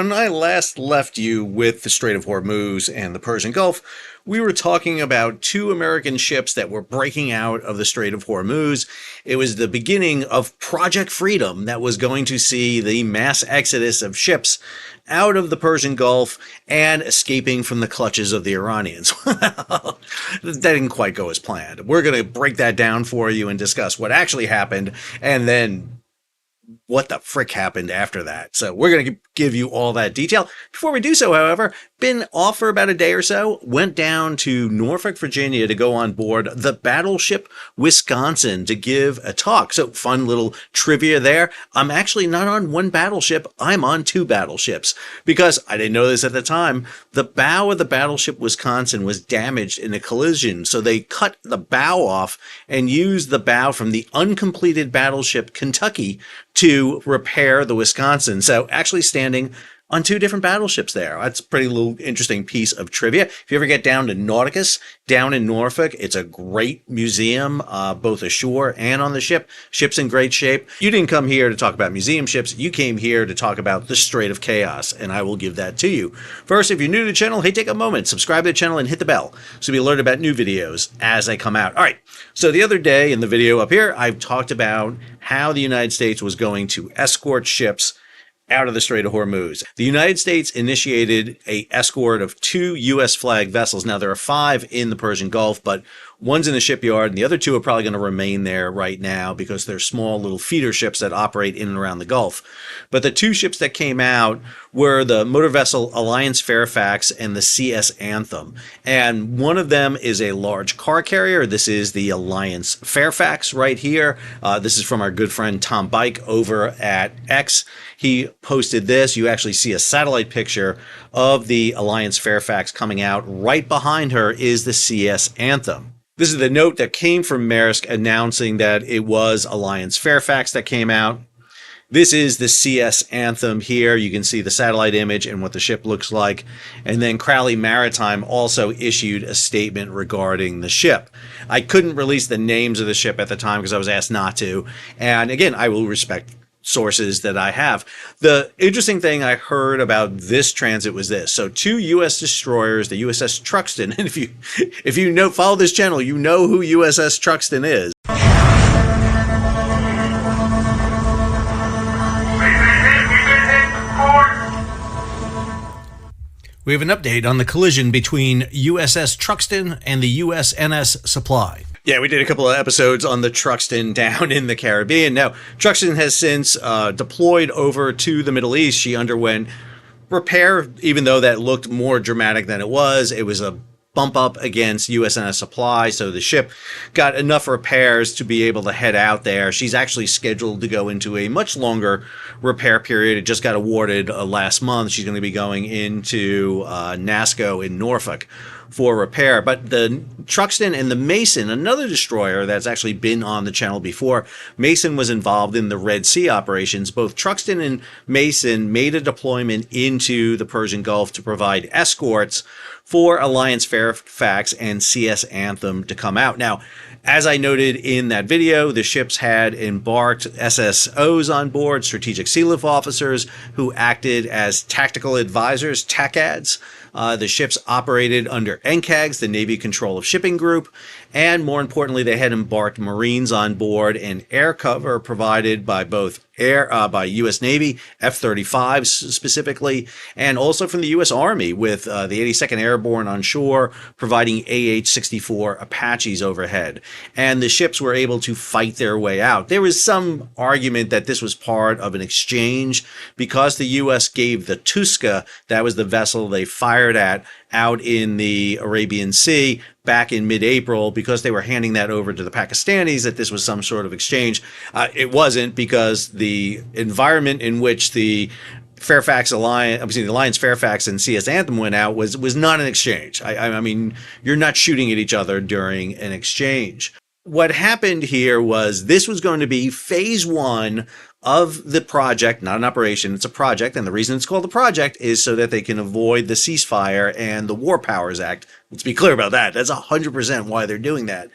When I last left you with the Strait of Hormuz and the Persian Gulf, we were talking about two American ships that were breaking out of the Strait of Hormuz. It was the beginning of Project Freedom that was going to see the mass exodus of ships out of the Persian Gulf and escaping from the clutches of the Iranians. That didn't quite go as planned. We're going to break that down for you and discuss what actually happened and then what the frick happened after that. So we're going to give you all that detail. Before we do so, however, been off for about a day or so, went down to Norfolk, Virginia to go on board the battleship Wisconsin to give a talk. So fun little trivia there. I'm actually not on one battleship. I'm on two battleships because I didn't know this at the time. The bow of the battleship Wisconsin was damaged in a collision. So they cut the bow off and used the bow from the uncompleted battleship Kentucky to repair the Wisconsin. So actually standing on two different battleships there. That's a pretty little interesting piece of trivia. If you ever get down to Nauticus, down in Norfolk, it's a great museum, both ashore and on the ship. Ship's in great shape. You didn't come here to talk about museum ships. You came here to talk about the Strait of Chaos, and I will give that to you. First, if you're new to the channel, hey, take a moment, subscribe to the channel and hit the bell so you'll be alerted about new videos as they come out. All right, so the other day in the video up here, I've talked about how the United States was going to escort ships out of the Strait of Hormuz. The United States initiated an escort of two U.S. flag vessels. Now, there are 5 in the Persian Gulf, but one's in the shipyard, and the other 2 are probably going to remain there right now because they're small little feeder ships that operate in and around the Gulf. But the 2 ships that came out were the motor vessel Alliance Fairfax and the CS Anthem. And one of them is a large car carrier. This is the Alliance Fairfax right here. This is from our good friend Tom Bike over at X. He posted this. You actually see a satellite picture of the Alliance Fairfax coming out. Right behind her is the CS Anthem. This is the note that came from Maersk announcing that it was Alliance Fairfax that came out. This is the CS Anthem here. You can see the satellite image and what the ship looks like. And then Crowley Maritime also issued a statement regarding the ship. I couldn't release the names of the ship at the time because I was asked not to. And again, I will respect sources that I have. The interesting thing I heard about this transit was this. So 2 U.S. destroyers, the USS Truxtun, and if you know, follow this channel, you know who USS Truxtun is. We have an update on the collision between USS Truxtun and the USNS Supply. Yeah, we did a couple of episodes on the Truxtun down in the Caribbean. Now, Truxtun has since deployed over to the Middle East. She underwent repair, even though that looked more dramatic than it was. It was a bump up against USNS Supply, so the ship got enough repairs to be able to head out there. She's actually scheduled to go into a much longer repair period. It just got awarded last month. She's going to be going into NASCO in Norfolk for repair. But the Truxtun and the Mason, another destroyer that's actually been on the channel before, Mason was involved in the Red Sea operations. Both Truxtun and Mason made a deployment into the Persian Gulf to provide escorts for Alliance Fairfax and CS Anthem to come out. Now, as I noted in that video, the ships had embarked SSOs on board, strategic sealift officers, who acted as tactical advisors, TACADs. The ships operated under NCAGs, the Navy Control of Shipping Group, and more importantly, they had embarked Marines on board and air cover provided by both by U.S. Navy, F-35s specifically, and also from the U.S. Army with the 82nd Airborne on shore providing AH-64 Apaches overhead. And the ships were able to fight their way out. There was some argument that this was part of an exchange because the U.S. gave the Tuska, that was the vessel they fired at, out in the Arabian Sea back in mid-April, because they were handing that over to the Pakistanis, that this was some sort of exchange. It wasn't, because the environment in which the Alliance Fairfax and CS Anthem went out was not an exchange. I mean, you're not shooting at each other during an exchange. What happened here was this was going to be phase 1 of the project, not an operation, it's a project. And the reason it's called a project is so that they can avoid the ceasefire and the War Powers Act. Let's be clear about that. That's 100% why they're doing that.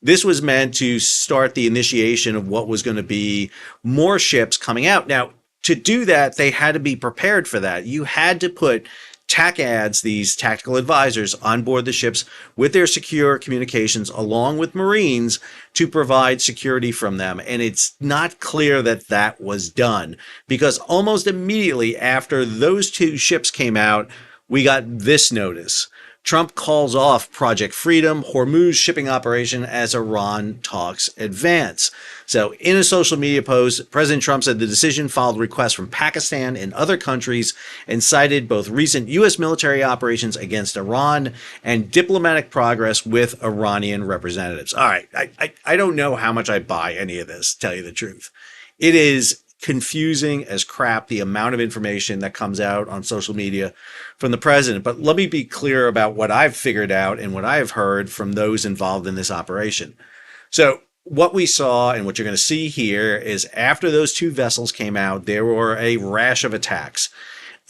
This was meant to start the initiation of what was going to be more ships coming out. Now, to do that, they had to be prepared for that. You had to put TACADs, these tactical advisors, on board the ships with their secure communications along with Marines to provide security from them. And it's not clear that that was done, because almost immediately after those two ships came out, we got this notice. Trump calls off Project Freedom, Hormuz shipping operation as Iran talks advance. So in a social media post, President Trump said the decision followed requests from Pakistan and other countries and cited both recent U.S. military operations against Iran and diplomatic progress with Iranian representatives. All right, I don't know how much I buy any of this, to tell you the truth. It is confusing as crap, the amount of information that comes out on social media from the president. But let me be clear about what I've figured out and what I've heard from those involved in this operation. So what we saw and what you're going to see here is after those two vessels came out, there were a rash of attacks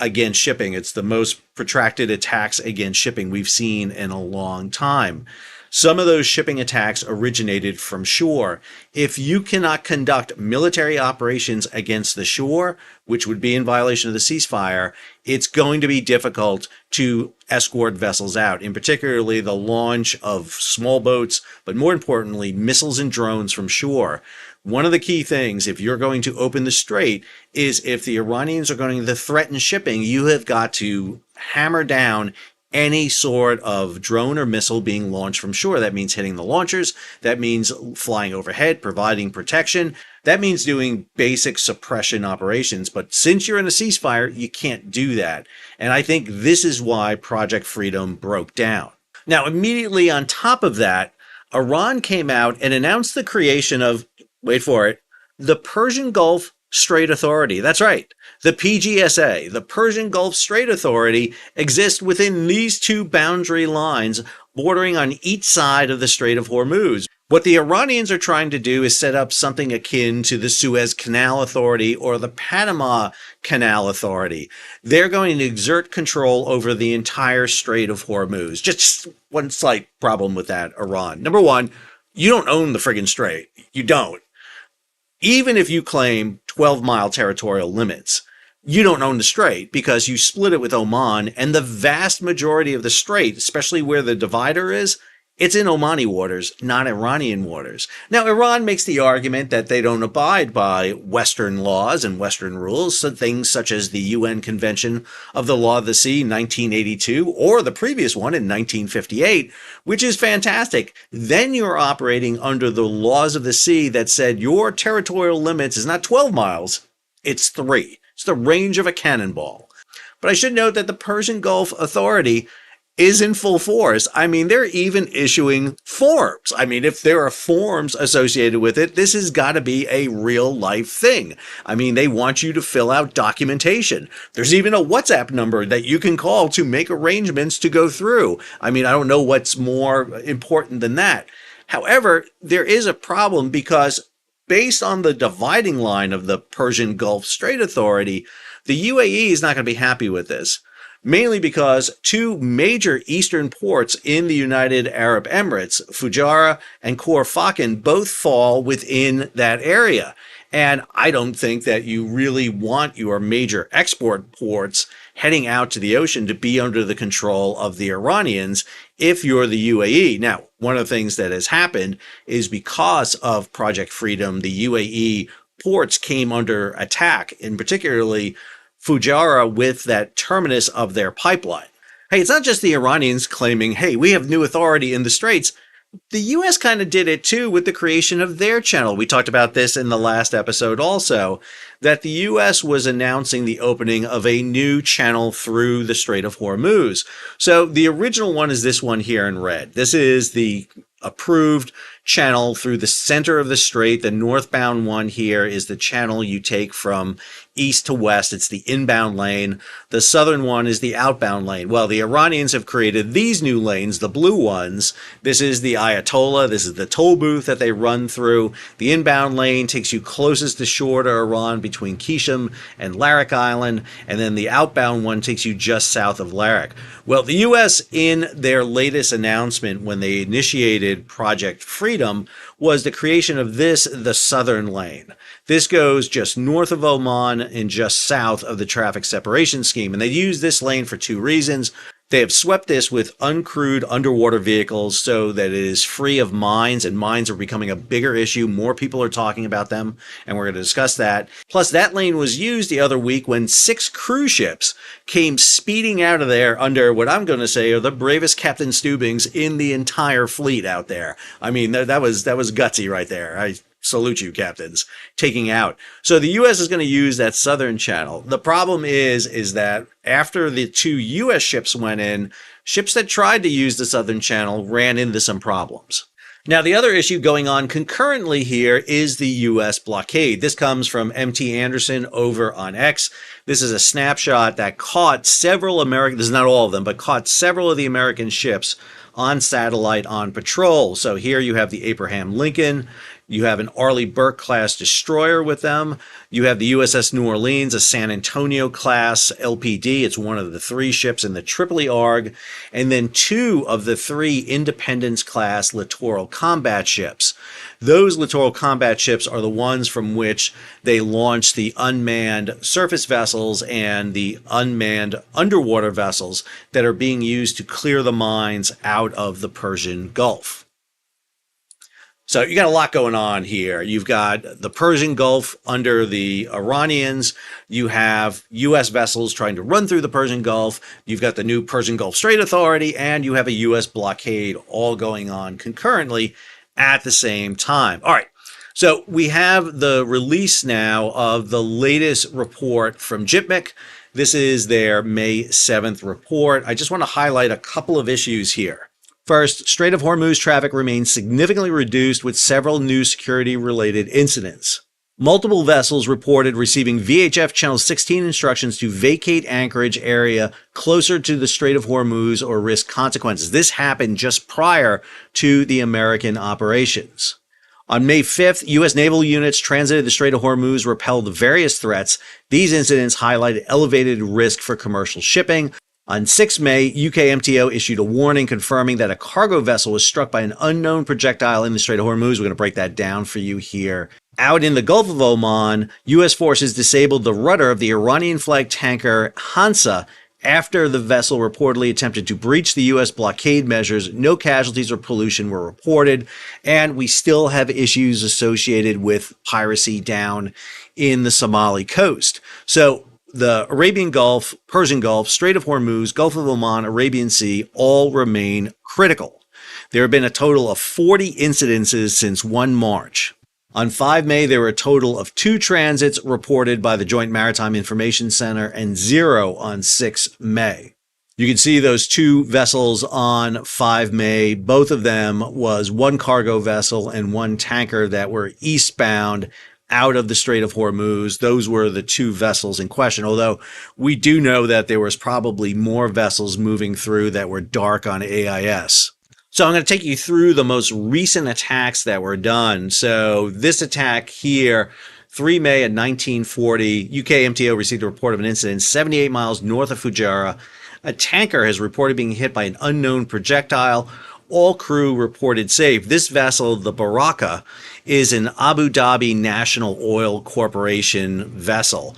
against shipping. It's the most protracted attacks against shipping we've seen in a long time. Some of those shipping attacks originated from shore. If you cannot conduct military operations against the shore, which would be in violation of the ceasefire, it's going to be difficult to escort vessels out, in particularly the launch of small boats, but more importantly, missiles and drones from shore. One of the key things, if you're going to open the strait, is if the Iranians are going to threaten shipping, you have got to hammer down any sort of drone or missile being launched from shore. That means hitting the launchers. That means flying overhead, providing protection. That means doing basic suppression operations. But since you're in a ceasefire, you can't do that. And I think this is why Project Freedom broke down. Now, immediately on top of that, Iran came out and announced the creation of, wait for it, the Persian Gulf Strait Authority. That's right. The PGSA, the Persian Gulf Strait Authority, exists within these two boundary lines bordering on each side of the Strait of Hormuz. What the Iranians are trying to do is set up something akin to the Suez Canal Authority or the Panama Canal Authority. They're going to exert control over the entire Strait of Hormuz. Just one slight problem with that, Iran. Number one, you don't own the friggin' strait. You don't. Even if you claim 12-mile territorial limits, you don't own the strait because you split it with Oman, and the vast majority of the strait, especially where the divider is, it's in Omani waters, not Iranian waters. Now, Iran makes the argument that they don't abide by Western laws and Western rules, so things such as the UN Convention of the Law of the Sea 1982 or the previous one in 1958, which is fantastic. Then you're operating under the laws of the sea that said your territorial limits is not 12 miles, it's 3. It's the range of a cannonball. But I should note that the Persian Gulf Authority is in full force. I mean, they're even issuing forms. I mean, if there are forms associated with it, this has got to be a real life thing. I mean, they want you to fill out documentation. There's even a WhatsApp number that you can call to make arrangements to go through. I mean, I don't know what's more important than that. However, there is a problem because based on the dividing line of the Persian Gulf Strait Authority, the UAE is not going to be happy with this. Mainly because two major eastern ports in the United Arab Emirates, Fujairah and Khor Fakkan, both fall within that area. And I don't think that you really want your major export ports heading out to the ocean to be under the control of the Iranians if you're the UAE. Now, one of the things that has happened is because of Project Freedom, the UAE ports came under attack, and particularly Fujairah with that terminus of their pipeline. Hey, it's not just the Iranians claiming, hey, we have new authority in the Straits. The U.S. kind of did it too with the creation of their channel. We talked about this in the last episode also, that the U.S. was announcing the opening of a new channel through the Strait of Hormuz. So the original one is this one here in red. This is the approved channel through the center of the strait. The northbound one here is the channel you take from east to west. It's the inbound lane. The southern one is the outbound lane. Well, the Iranians have created these new lanes, the blue ones. This is the Ayatollah. This is the toll booth that they run through. The inbound lane takes you closest to shore to Iran between Qishim and Larak Island. And then the outbound one takes you just south of Larak. Well, the U.S. in their latest announcement when they initiated Project Freedom was the creation of the southern lane. This goes just north of Oman and just south of the traffic separation scheme. And they use this lane for two reasons. They have swept this with uncrewed underwater vehicles so that it is free of mines, and mines are becoming a bigger issue. More people are talking about them, and we're going to discuss that. Plus, that lane was used the other week when 6 cruise ships came speeding out of there under what I'm going to say are the bravest Captain Steubings in the entire fleet out there. I mean, that was gutsy right there. I salute you, captains, taking out. So the U.S. is going to use that southern channel. The problem is that after the 2 U.S. ships went in, ships that tried to use the southern channel ran into some problems. Now, the other issue going on concurrently here is the U.S. blockade. This comes from MT Anderson over on X. This is a snapshot that caught several American, this is not all of them, but caught several of the American ships on satellite on patrol. So here you have the Abraham Lincoln. You have an Arleigh Burke-class destroyer with them. You have the USS New Orleans, a San Antonio-class LPD. It's one of the 3 ships in the Tripoli ARG. And then 2 of the 3 Independence-class littoral combat ships. Those littoral combat ships are the ones from which they launched the unmanned surface vessels and the unmanned underwater vessels that are being used to clear the mines out of the Persian Gulf. So you got a lot going on here. You've got the Persian Gulf under the Iranians. You have U.S. vessels trying to run through the Persian Gulf. You've got the new Persian Gulf Strait Authority, and you have a U.S. blockade all going on concurrently at the same time. All right. So we have the release now of the latest report from JITMIC. This is their May 7th report. I just want to highlight a couple of issues here. First, Strait of Hormuz traffic remains significantly reduced with several new security-related incidents. Multiple vessels reported receiving VHF Channel 16 instructions to vacate anchorage area closer to the Strait of Hormuz or risk consequences. This happened just prior to the American operations. On May 5th, U.S. naval units transited the Strait of Hormuz repelled various threats. These incidents highlighted elevated risk for commercial shipping. On 6 May, UK MTO issued a warning confirming that a cargo vessel was struck by an unknown projectile in the Strait of Hormuz. We're going to break that down for you here. Out in the Gulf of Oman, U.S. forces disabled the rudder of the Iranian-flagged tanker Hansa after the vessel reportedly attempted to breach the U.S. blockade measures. No casualties or pollution were reported, and we still have issues associated with piracy down in the Somali coast. So the Arabian Gulf, Persian Gulf, Strait of Hormuz, Gulf of Oman, Arabian Sea all remain critical. There have been a total of 40 incidences since 1 March. On 5 May, there were a total of 2 transits reported by the Joint Maritime Information Center and 0 on 6 May. You can see those 2 vessels on 5 May. Both of them was 1 cargo vessel and 1 tanker that were eastbound out of the Strait of Hormuz. Those were the 2 vessels in question, although we do know that there was probably more vessels moving through that were dark on AIS. So I'm going to take you through the most recent attacks that were done. So this attack here, 3 May at 1940, UK MTO received a report of an incident 78 miles north of Fujairah. A tanker has reported being hit by an unknown projectile. All crew reported safe. This vessel, the Baraka, is an Abu Dhabi National Oil Corporation vessel.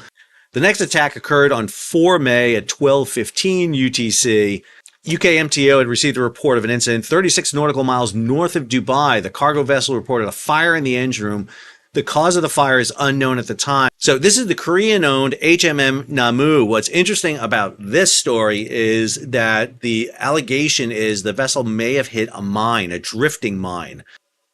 The next attack occurred on 4 May at 12:15 UTC. UK MTO had received a report of an incident 36 nautical miles north of Dubai. The cargo vessel reported a fire in the engine room. The cause of the fire is unknown at the time. So this is the Korean-owned HMM Namu. What's interesting about this story is that the allegation is the vessel may have hit a mine, a drifting mine.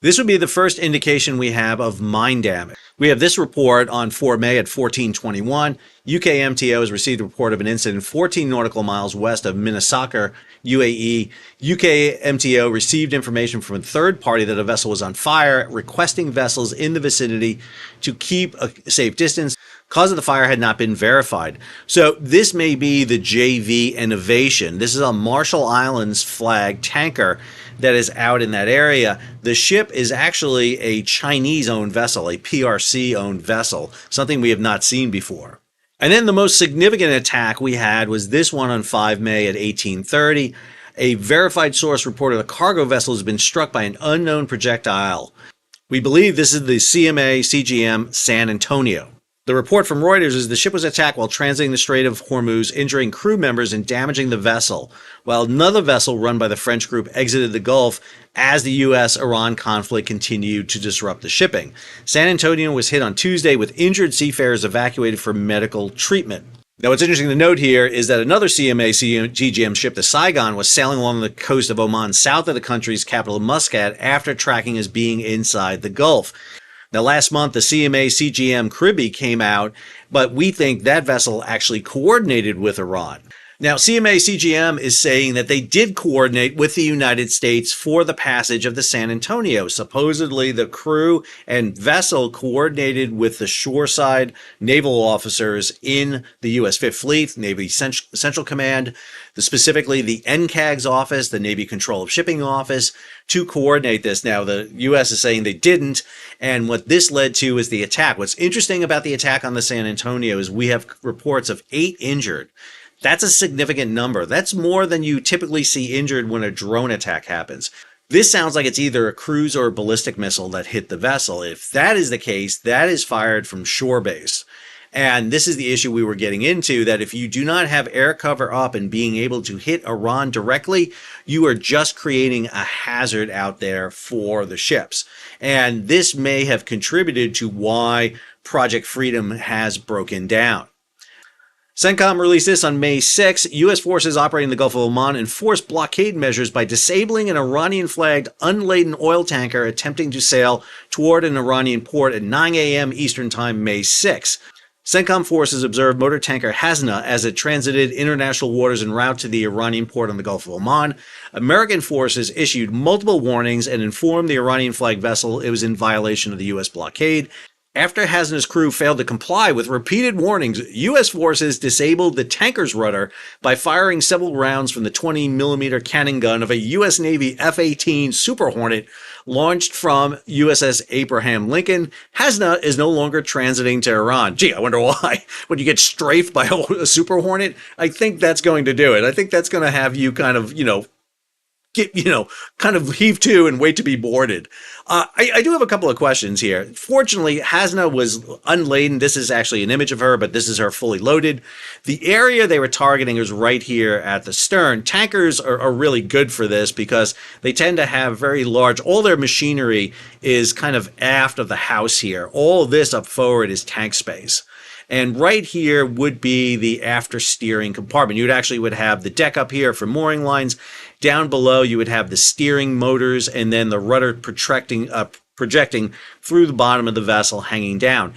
This would be the first indication we have of mine damage. We have this report on 4 May at 14:21. UK MTO has received a report of an incident 14 nautical miles west of Minnesota, UAE. UK MTO received information from a third party that a vessel was on fire, requesting vessels in the vicinity to keep a safe distance. Cause of the fire had not been verified. So this may be the JV Innovation. This is a Marshall Islands flag tanker that is out in that area. The ship is actually a Chinese-owned vessel, a PRC-owned vessel, something we have not seen before. And then the most significant attack we had was this one on 5 May at 18:30. A verified source reported a cargo vessel has been struck by an unknown projectile We believe this is the CMA CGM San Antonio. The report from Reuters is the ship was attacked while transiting the Strait of Hormuz, injuring crew members and damaging the vessel, while another vessel run by the French group exited the Gulf as the U.S.-Iran conflict continued to disrupt the shipping. San Antonio was hit on Tuesday with injured seafarers evacuated for medical treatment. Now, what's interesting to note here is that another CMA CGM ship, the Saigon, was sailing along the coast of Oman south of the country's capital, Muscat, after tracking as being inside the Gulf. Now, last month, the CMA CGM Caribbean came out, but we think that vessel actually coordinated with Iran. Now, CMA CGM is saying that they did coordinate with the United States for the passage of the San Antonio. Supposedly, the crew and vessel coordinated with the shoreside naval officers in the U.S. Fifth Fleet, Navy Central Command, specifically the NCAG's office, the Navy Control of Shipping Office, to coordinate this. Now, the U.S. is saying they didn't, and what this led to is the attack. What's interesting about the attack on the San Antonio is we have reports of 8 injured. That's a significant number. That's more than you typically see injured when a drone attack happens. This sounds like it's either a cruise or a ballistic missile that hit the vessel. If that is the case, that is fired from shore base. And this is the issue we were getting into, that if you do not have air cover up and being able to hit Iran directly, you are just creating a hazard out there for the ships. And this may have contributed to why Project Freedom has broken down. CENTCOM released this on May 6. U.S. forces operating in the Gulf of Oman enforced blockade measures by disabling an Iranian-flagged unladen oil tanker attempting to sail toward an Iranian port at 9 a.m. Eastern Time, May 6. CENTCOM forces observed motor tanker Hasna as it transited international waters en route to the Iranian port on the Gulf of Oman. American forces issued multiple warnings and informed the Iranian-flagged vessel it was in violation of the U.S. blockade. After Hasna's crew failed to comply with repeated warnings, U.S. forces disabled the tanker's rudder by firing several rounds from the 20mm cannon gun of a U.S. Navy F-18 Super Hornet launched from USS Abraham Lincoln. Hasna is no longer transiting to Iran. Gee, I wonder why. When you get strafed by a Super Hornet, I think that's going to do it. I think that's going to have you kind of, kind of heave to and wait to be boarded. I do have a couple of questions here. Fortunately, Hasna was unladen. This is actually an image of her, but this is her fully loaded. The area they were targeting is right here at the stern. Tankers are really good for this because they tend to have very large, all their machinery is kind of aft of the house here. All this up forward is tank space. And right here would be the after steering compartment. You would have the deck up here for mooring lines. Down below, you would have the steering motors and then the rudder projecting through the bottom of the vessel hanging down.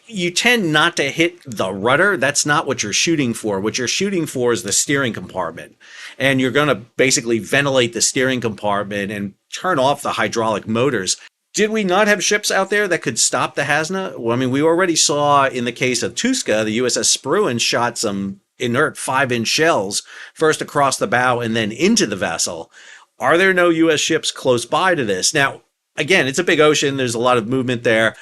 You tend not to hit the rudder. That's not what you're shooting for. What you're shooting for is the steering compartment. And you're going to basically ventilate the steering compartment and turn off the hydraulic motors. Did we not have ships out there that could stop the Hasna? Well, I mean, we already saw in the case of Tuska, the USS Spruan shot some inert 5-inch shells, first across the bow and then into the vessel. Are there no U.S. ships close by to this? Now, again, it's a big ocean. There's a lot of movement there.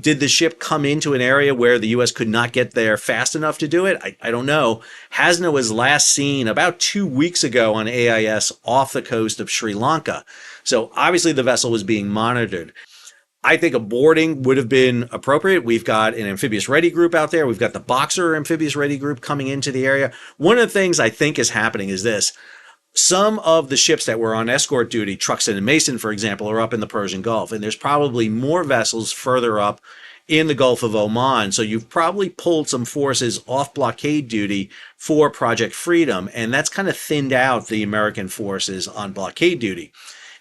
Did the ship come into an area where the U.S. could not get there fast enough to do it? I don't know. Hasna was last seen about 2 weeks ago on AIS off the coast of Sri Lanka. So obviously the vessel was being monitored. I think a boarding would have been appropriate. We've got an amphibious ready group out there. We've got the Boxer amphibious ready group coming into the area. One of the things I think is happening is this. Some of the ships that were on escort duty, Truxton and Mason, for example, are up in the Persian Gulf. And there's probably more vessels further up in the Gulf of Oman. So you've probably pulled some forces off blockade duty for Project Freedom. And that's kind of thinned out the American forces on blockade duty.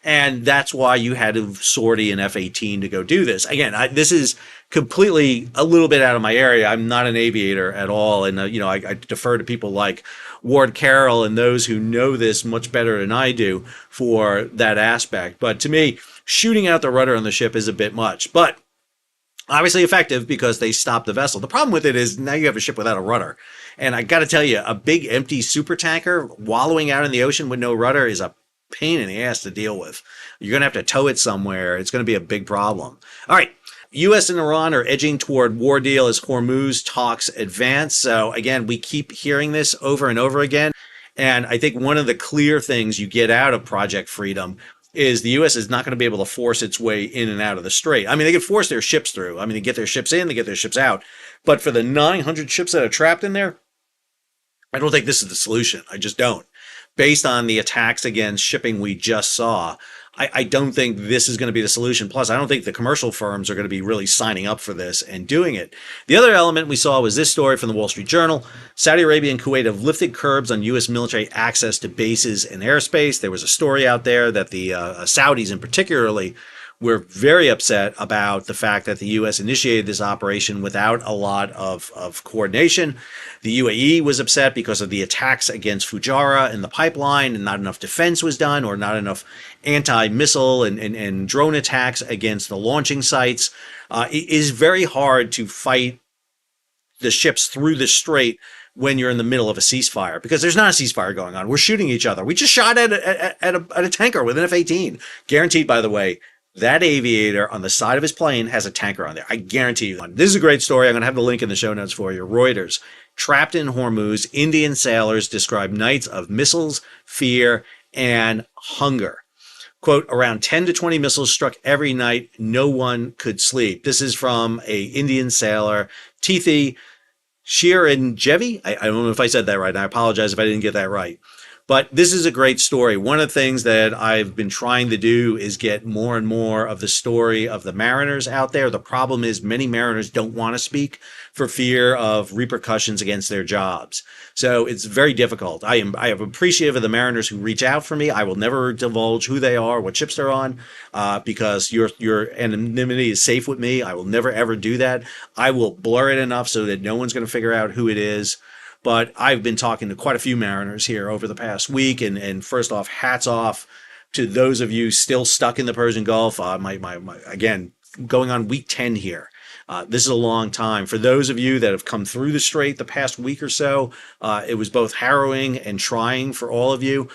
And that's why you had to sortie an F-18 to go do this. Again, this is completely a little bit out of my area. I'm not an aviator at all. And, I defer to people like Ward Carroll and those who know this much better than I do for that aspect. But to me, shooting out the rudder on the ship is a bit much. But obviously effective because they stopped the vessel. The problem with it is now you have a ship without a rudder. And I got to tell you, a big empty supertanker wallowing out in the ocean with no rudder is a pain in the ass to deal with. You're going to have to tow it somewhere. It's going to be a big problem. All right. U.S. and Iran are edging toward war deal as Hormuz talks advance. So again, we keep hearing this over and over again. And I think one of the clear things you get out of Project Freedom is the U.S. is not going to be able to force its way in and out of the strait. I mean, they can force their ships through. I mean, they get their ships in, they get their ships out. But for the 900 ships that are trapped in there, I don't think this is the solution. I just don't. Based on the attacks against shipping we just saw, I don't think this is going to be the solution. Plus, I don't think the commercial firms are going to be really signing up for this and doing it. The other element we saw was this story from the Wall Street Journal. Saudi Arabia and Kuwait have lifted curbs on U.S. military access to bases and airspace. There was a story out there that the Saudis in particularly were very upset about the fact that the U.S. initiated this operation without a lot of coordination. The UAE was upset because of the attacks against Fujairah and the pipeline, and not enough defense was done, or not enough anti-missile and drone attacks against the launching sites. It is very hard to fight the ships through the strait when you're in the middle of a ceasefire, because there's not a ceasefire going on. We're shooting each other. We just shot at a tanker with an F-18. Guaranteed, by the way, that aviator on the side of his plane has a tanker on there. I guarantee you. This is a great story. I'm going to have the link in the show notes for you. Reuters. Trapped in Hormuz, Indian sailors describe nights of missiles, fear, and hunger. Quote, around 10 to 20 missiles struck every night. No one could sleep. This is from a Indian sailor, Tithi Shiranjevi. I don't know if I said that right. I apologize if I didn't get that right. But this is a great story. One of the things that I've been trying to do is get more and more of the story of the mariners out there. The problem is many mariners don't want to speak for fear of repercussions against their jobs. So it's very difficult. I am appreciative of the mariners who reach out for me. I will never divulge who they are, what ships they're on, because your anonymity is safe with me. I will never, ever do that. I will blur it enough so that no one's going to figure out who it is. But I've been talking to quite a few mariners here over the past week. And first off, hats off to those of you still stuck in the Persian Gulf. Again, going on week 10 here. This is a long time. For those of you that have come through the strait the past week or so, it was both harrowing and trying for all of you.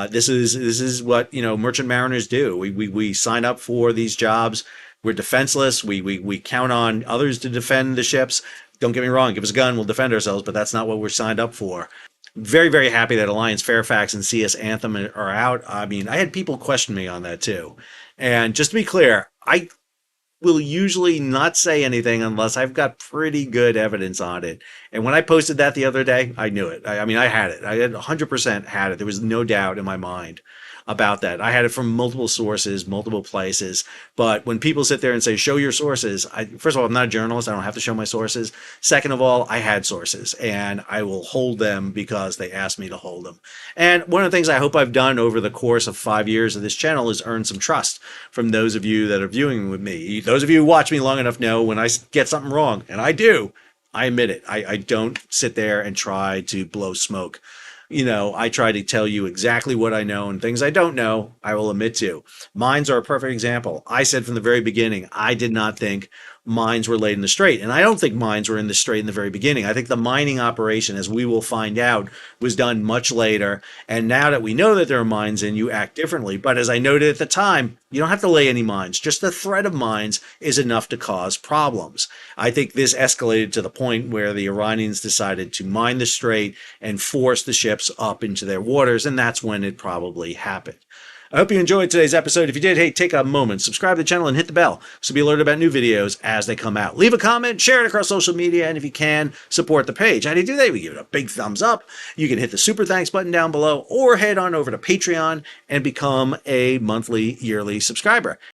This is what, merchant mariners do. We sign up for these jobs. We're defenseless. We count on others to defend the ships. Don't get me wrong, give us a gun, we'll defend ourselves, but that's not what we're signed up for. Very, very happy that Alliance Fairfax and CS Anthem are out. I mean, I had people question me on that too. And just to be clear, I will usually not say anything unless I've got pretty good evidence on it. And when I posted that the other day, I knew it. I had it. I had 100% had it. There was no doubt in my mind about that. I had it from multiple sources, multiple places. But when people sit there and say, show your sources, first of all, I'm not a journalist. I don't have to show my sources. Second of all, I had sources, and I will hold them because they asked me to hold them. And one of the things I hope I've done over the course of 5 years of this channel is earn some trust from those of you that are viewing with me. Those of you who watch me long enough know when I get something wrong, and I do, I admit it. I don't sit there and try to blow smoke. I try to tell you exactly what I know, and things I don't know, I will admit to. Mines are a perfect example. I said from the very beginning, I did not think mines were laid in the strait. And I don't think mines were in the strait in the very beginning. I think the mining operation, as we will find out, was done much later. And now that we know that there are mines in, you act differently. But as I noted at the time, you don't have to lay any mines. Just the threat of mines is enough to cause problems. I think this escalated to the point where the Iranians decided to mine the strait and force the ships up into their waters. And that's when it probably happened. I hope you enjoyed today's episode. If you did, hey, take a moment, subscribe to the channel and hit the bell so be alerted about new videos as they come out. Leave a comment, share it across social media, and if you can, support the page. How do you do that? We give it a big thumbs up. You can hit the super thanks button down below or head on over to Patreon and become a monthly, yearly subscriber.